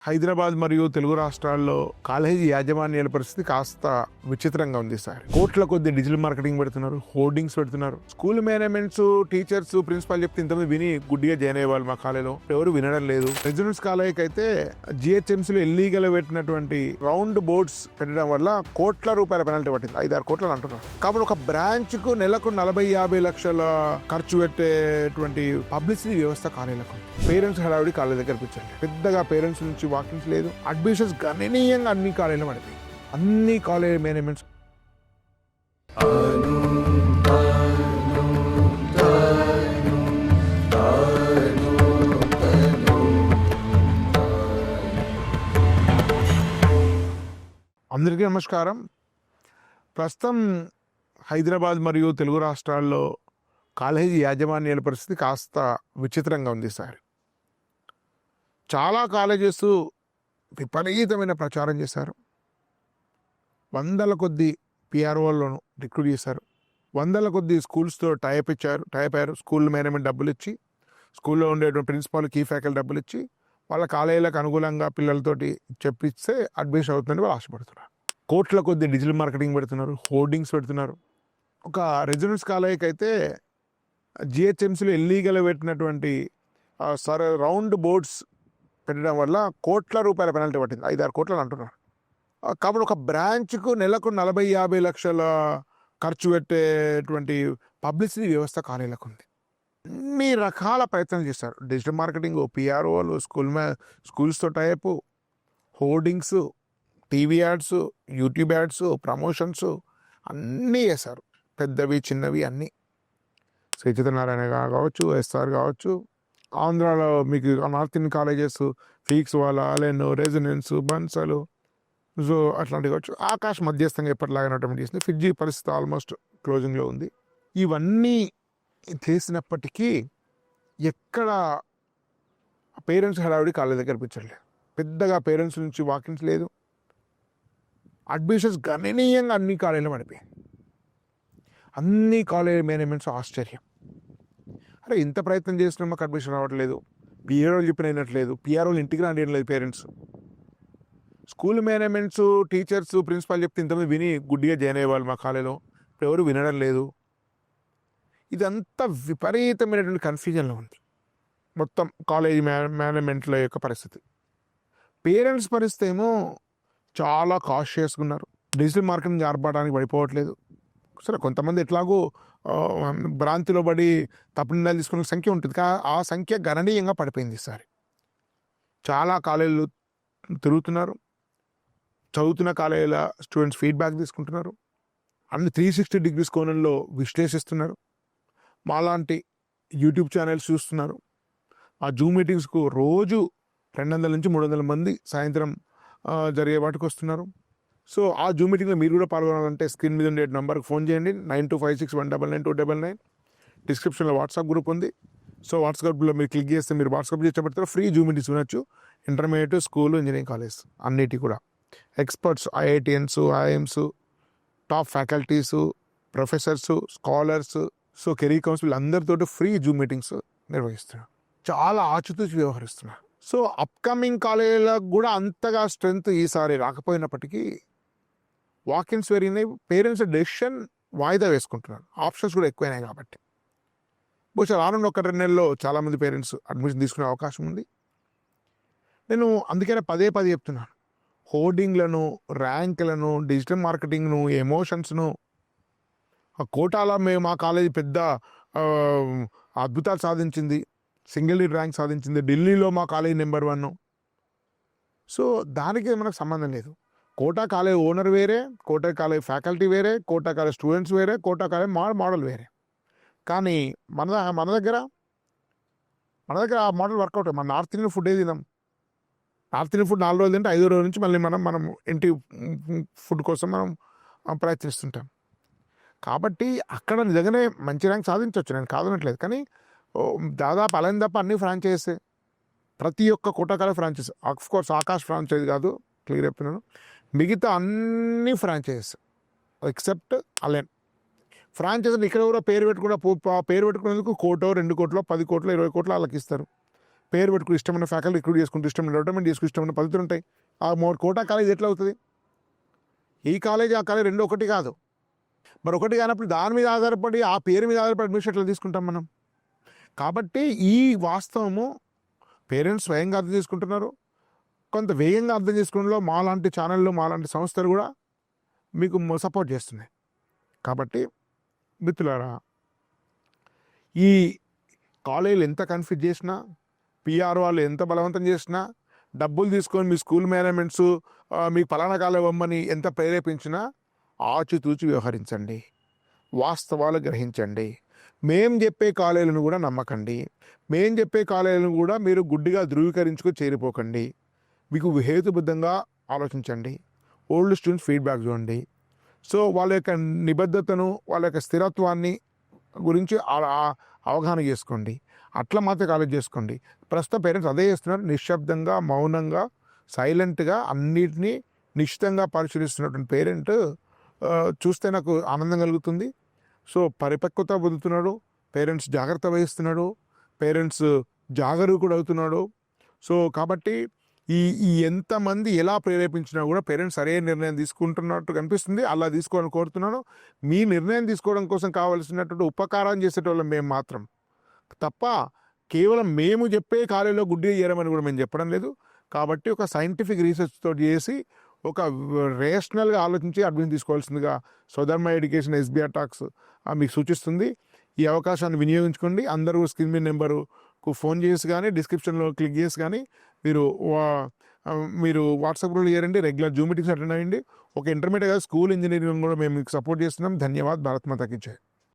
హైదరాబాద్ మరియు తెలుగు రాష్ట్రాల్లో కాలేజీ యాజమాన్యాల పరిస్థితి కాస్త విచిత్రంగా ఉంది సార్. కోట్ల కొద్ది డిజిటల్ మార్కెటింగ్ పెడుతున్నారు, హోర్డింగ్స్ పెడుతున్నారు. స్కూల్ మేనేజ్మెంట్స్, టీచర్స్, ప్రిన్సిపాల్ చెప్తే ఇంతమంది విని గుడ్డిగా జాయిన్ అయ్యేవాళ్ళు మా కాలేజీలో. ఎవరు వినడం లేదు. రెసిడెన్స్ కాలేజీకి అయితే జిహెచ్ఎంసీలో ఇల్లీగల్ పెట్టినటువంటి రౌండ్ బోర్డ్స్ పెట్టడం వల్ల కోట్ల రూపాయల పెనాల్టీ పట్టింది. 5-6 కోట్లు అంటున్నారు. కాబట్టి ఒక బ్రాంచ్ కు నెలకు 40-50 లక్షల ఖర్చు పెట్టేటువంటి పబ్లిసిటీ వ్యవస్థ కాలేజీలకు. పేరెంట్స్ హడావిడి కాలేజీ దగ్గర పిచ్చండి. పెద్దగా పేరెంట్స్ నుంచి వాకింగ్స్ లేదు. అడ్మిషన్స్ గణనీయంగా అన్ని కాలేజీలో పడిపోయి అన్ని కాలేజ్ మేనేజ్మెంట్స్ అందరికీ నమస్కారం. ప్రస్తుతం హైదరాబాద్ మరియు తెలుగు రాష్ట్రాల్లో కాలేజీ యాజమాన్యాల పరిస్థితి కాస్త విచిత్రంగా ఉంది సార్. చాలా కాలేజెస్ విపరీతమైన ప్రచారం చేశారు. వందల కొద్ది పిఆర్ఓలను రిక్రూట్ చేశారు. వందల కొద్ది స్కూల్స్తో టైప్ అయ్యారు. స్కూల్ మేనేజ్మెంట్ డబ్బులు ఇచ్చి, స్కూల్లో ఉండేటువంటి ప్రిన్సిపాల్, కీ ఫ్యాకల్టీ డబ్బులు ఇచ్చి వాళ్ళ కాలేజీలకు అనుకూలంగా పిల్లలతోటి చెప్పిస్తే అడ్మిషన్ అవుతుందని వాళ్ళు ఆశపడుతున్నారు. కోట్ల కొద్ది డిజిటల్ మార్కెటింగ్ పెడుతున్నారు, హోర్డింగ్స్ పెడుతున్నారు. ఒక రెసిడెన్స్ కాలేజీకి అయితే జిహెచ్ఎంసీలో ఇల్లీగల్ పెట్టినటువంటి రౌండ్ బోర్డ్స్ పెట్టడం వల్ల కోట్ల రూపాయల పెనాల్టీ పట్టింది. 5-6 కోట్లు అంటున్నారు. కాబట్టి ఒక బ్రాంచ్కు నెలకు 40-50 లక్షల ఖర్చు పెట్టేటువంటి పబ్లిసిటీ వ్యవస్థ కాలేజీలకు ఉంది. అన్ని రకాల ప్రయత్నాలు చేస్తారు. డిజిటల్ మార్కెటింగ్, పిఆర్ఓలు, స్కూల్స్తో type, hoardings, TV ads, YouTube ads, promotions అన్నీ చేశారు. పెద్దవి చిన్నవి అన్నీ. శ్రీ సత్యనారాయణ కావచ్చు, ఎస్ఆర్ కావచ్చు, ఆంధ్రాలో మీకు నార్త్ ఇండియన్ కాలేజెస్, ఫీక్స్ వాళ్ళ, అలెన్, రెసిడెన్స్, బన్సలు, సో అట్లాంటివి కావచ్చు. ఆకాశ్ మధ్యస్థంగా ఎప్పటిలాగా అటెంప్ట్ చేసింది. ఫిడ్జీ పరిస్థితి ఆల్మోస్ట్ క్లోజింగ్లో ఉంది. ఇవన్నీ చేసినప్పటికీ ఎక్కడ పేరెంట్స్ హడావిడి కాలేజ్ దగ్గర పిచ్చలేదు. పెద్దగా పేరెంట్స్ నుంచి వాకింగ్స్ లేదు. అడ్మిషన్స్ గణనీయంగా అన్ని కాలేజీలో పడిపోయాయి. అన్ని కాలేజ్ మేనేజ్మెంట్స్ ఆశ్చర్యం. అరే ఇంత ప్రయత్నం చేసినా మాకు అడ్మిషన్ రావట్లేదు. పిఆర్ఓలు చెప్పిన అయినట్లేదు. పిఆర్ఓలు ఇంటికి రానియట్లేదు parents. School managements, teachers, principal చెప్తే ఇంతమంది విని గుడ్డిగా జాయిన్ అయ్యేవాళ్ళు మా కాలేజీలో. ఇప్పుడు ఎవరు వినడం లేదు. ఇదంతా విపరీతమైనటువంటి కన్ఫ్యూజన్లో ఉంది మొత్తం కాలేజీ మేనేజ్మెంట్ల యొక్క పరిస్థితి. పేరెంట్స్ పరిస్థితి ఏమో చాలా కాషియస్గా ఉన్నారు. డిజిటల్ మార్కెటింగ్ ఆర్భాటానికి పడిపోవట్లేదు. సరే, కొంతమంది ఎట్లాగో భ్రాంతిలో పడి తప్పుడు నిర్ణయాలు తీసుకునే సంఖ్య ఉంటుంది. ఆ సంఖ్య గణనీయంగా పడిపోయింది ఈసారి. చాలా కాలేజీలు తిరుగుతున్నారు. చదువుతున్న కాలేజీల స్టూడెంట్స్ ఫీడ్బ్యాక్ తీసుకుంటున్నారు. అన్ని 360 డిగ్రీస్ కోణంలో విశ్లేషిస్తున్నారు. మాలాంటి యూట్యూబ్ ఛానల్స్ చూస్తున్నారు. ఆ జూమ్ మీటింగ్స్కు రోజు 200 నుంచి 300 మంది సాయంత్రం జరిగే వాటికి వస్తున్నారు. సో ఆ జూమ్ మీటింగ్లో మీరు కూడా పాల్గొనాలంటే స్క్రీన్ మీద ఉండే నెంబర్కి ఫోన్ చేయండి. 9256199299. డిస్క్రిప్షన్లో వాట్సాప్ గ్రూప్ ఉంది. సో వాట్సాప్ గ్రూప్లో మీరు క్లిక్ చేస్తే మీరు వాట్సాప్ చేసేటప్పుడు ఫ్రీ జూమ్ మీటింగ్స్ వినొచ్చు. ఇంటర్మీడియట్, స్కూల్, ఇంజనీరింగ్ కాలేజ్ అన్నిటి కూడా experts, IITians, IIMs, top faculties, professors, scholars, so career council అందరితో ఫ్రీ జూమ్ మీటింగ్స్ నిర్వహిస్తున్నారు. చాలా ఆచితూచి వ్యవహరిస్తున్నారు. సో అప్కమింగ్ కాలేజీలకు కూడా అంతగా స్ట్రెంగ్త్ ఈసారి రాకపోయినప్పటికీ వాకిన్స్ పెరిగినాయి. పేరెంట్స్ డెసిషన్ వాయిదా వేసుకుంటున్నారు. ఆప్షన్స్ కూడా ఎక్కువైనాయి కాబట్టి బహుశా రానున్న 1-2 నెలల్లో చాలామంది పేరెంట్స్ అడ్మిషన్ తీసుకునే అవకాశం ఉంది. నేను అందుకనే పదే చెప్తున్నాను. హోర్డింగ్లను, ర్యాంకులను, డిజిటల్ మార్కెటింగ్ను, ఎమోషన్స్ను, కోటాలో మేము మా కాలేజీ పెద్ద అద్భుతాలు సాధించింది, సింగిల్ ర్యాంక్ సాధించింది, ఢిల్లీలో మా కాలేజీ నెంబర్ 1. సో దానికి మనకు సంబంధం లేదు. కోటా కాలేజ్ ఓనర్ వేరే, కోటా కాలేజ్ ఫ్యాకల్టీ వేరే, కోటా కాలేజ్ స్టూడెంట్స్ వేరే, కోటా కాలేజ్ మోడల్ వేరే. కానీ మన దగ్గర ఆ మోడల్ వర్కౌట్. మన నార్త్ ఇండియన్ ఫుడ్ తినాం. నార్త్ ఇండియన్ ఫుడ్ 4 రోజులు తింటే 5వ రోజు నుంచి మళ్ళీ మనం ఇంటి ఫుడ్ కోసం మనం ప్రయత్నిస్తుంటాం. కాబట్టి అక్కడ నిజంగానే మంచి ర్యాంక్ సాధించవచ్చు, నేను కాదనట్లేదు. కానీ దాదాపు అలైన్ తప్ప అన్ని ఫ్రాంచైజెస్, ప్రతి ఒక్క కోటాకాల ఫ్రాంచైజ్. ఆఫ్కోర్స్ ఆకాశ్ ఫ్రాంచైజ్ కాదు, క్లియర్ చెప్తున్నాను. మిగతా అన్ని ఫ్రాంచైజెస్ ఎక్సెప్ట్ అలైన్. ఫ్రాంచైజీని ఇక్కడ కూడా పేరు పెట్టుకునేందుకు 1 కోటో 2 కోట్లో 10 కోట్లో 20 కోట్లు వాళ్ళకి ఇస్తారు. పేరు పెట్టుకుని ఇష్టమైన ఫ్యాకల్టీ రిక్రూట్ చేసుకుంటూ ఇష్టమైన డెవలప్మెంట్ చేసుకుని ఇష్టమైన పద్ధతులు ఉంటాయి. ఆ కోటా కాలేజ్ ఎట్లా అవుతుంది? ఈ కాలేజ్ ఆ కాలేజ్ రెండు ఒకటి కాదు. మరి ఒకటి కానప్పుడు దాని మీద ఆధారపడి ఆ పేరు మీద ఆధారపడి అడ్మిషన్ ఎట్లా తీసుకుంటాం మనం? కాబట్టి ఈ వాస్తవము పేరెంట్స్ స్వయంగా అర్థం చేసుకుంటున్నారు. కొంత వేగంగా అర్థం చేసుకోవడంలో మాలాంటి ఛానళ్ళు మాలాంటి సంస్థలు కూడా మీకు సపోర్ట్ చేస్తున్నాయి. కాబట్టి మిత్రులారా, ఈ కాలేజీలు ఎంత కన్ఫ్యూజ్ చేసినా, పిఆర్ వాళ్ళు ఎంత బలవంతం చేసినా, డబ్బులు తీసుకొని మీ స్కూల్ మేనేజ్మెంట్స్ మీకు పలానా కాలేజ్ ఇవ్వమని ఎంత ప్రేరేపించినా ఆచితూచి వ్యవహరించండి, వాస్తవాలు గ్రహించండి. మేం చెప్పే కాలేజీలను కూడా నమ్మకండి. మేం చెప్పే కాలేజీలను కూడా మీరు గుడ్డిగా ధృవీకరించుకొని చేరిపోకండి. మీకు హేతుబద్ధంగా ఆలోచించండి. ఓల్డ్ స్టూడెంట్స్ ఫీడ్బ్యాక్ చూడండి. సో వాళ్ళ యొక్క నిబద్ధతను, వాళ్ళ యొక్క స్థిరత్వాన్ని గురించి అవగాహన చేసుకోండి. అట్లా మాత్రం కాలేజ్ చేసుకోండి. ప్రస్తుతం పేరెంట్స్ అదే చేస్తున్నారు. నిశ్శబ్దంగా, మౌనంగా, సైలెంట్గా అన్నిటినీ నిశ్చితంగా పరిశీలిస్తున్నటువంటి పేరెంట్ చూస్తే నాకు ఆనందం కలుగుతుంది. సో పరిపక్వత పొందుతున్నాడు, పేరెంట్స్ జాగ్రత్త వహిస్తున్నాడు, పేరెంట్స్ జాగరూకుడు అవుతున్నాడు. సో కాబట్టి ఈ ఎంతమంది ఎలా ప్రేరేపించినా కూడా పేరెంట్స్ సరైన నిర్ణయం తీసుకుంటున్నట్టు కనిపిస్తుంది. అలా తీసుకోవాలని కోరుతున్నాను. మీ నిర్ణయం తీసుకోవడం కోసం కావాల్సినటువంటి ఉపకారం చేసేటోళ్ళం మేము మాత్రం తప్ప కేవలం మేము చెప్పే కాలేజీలో గుడ్డిగా చేయమని కూడా మేము చెప్పడం లేదు. కాబట్టి ఒక సైంటిఫిక్ రీసెర్చ్తో చేసి ఒక రేషనల్గా ఆలోచించి అడ్మిషన్ తీసుకోవాల్సిందిగా స్వధర్మ ఎడ్యుకేషన్ ఎస్బీఆర్ టాక్స్ మీకు సూచిస్తుంది. ఈ అవకాశాన్ని వినియోగించుకోండి. అందరూ స్క్రీన్ మీద నెంబరుకు ఫోన్ చేసి కానీ డిస్క్రిప్షన్లో క్లిక్ చేసి కానీ మీరు వాట్సాప్లో చేరండి. రెగ్యులర్ జూమ్ మీటింగ్స్ అటెండ్ అయ్యండి. ఒక ఇంటర్మీడియట్ స్కూల్ ఇంజనీరింగ్ కూడా మేము మీకు సపోర్ట్ చేస్తున్నాం. ధన్యవాద్. భారత్ మాతా కీ జై.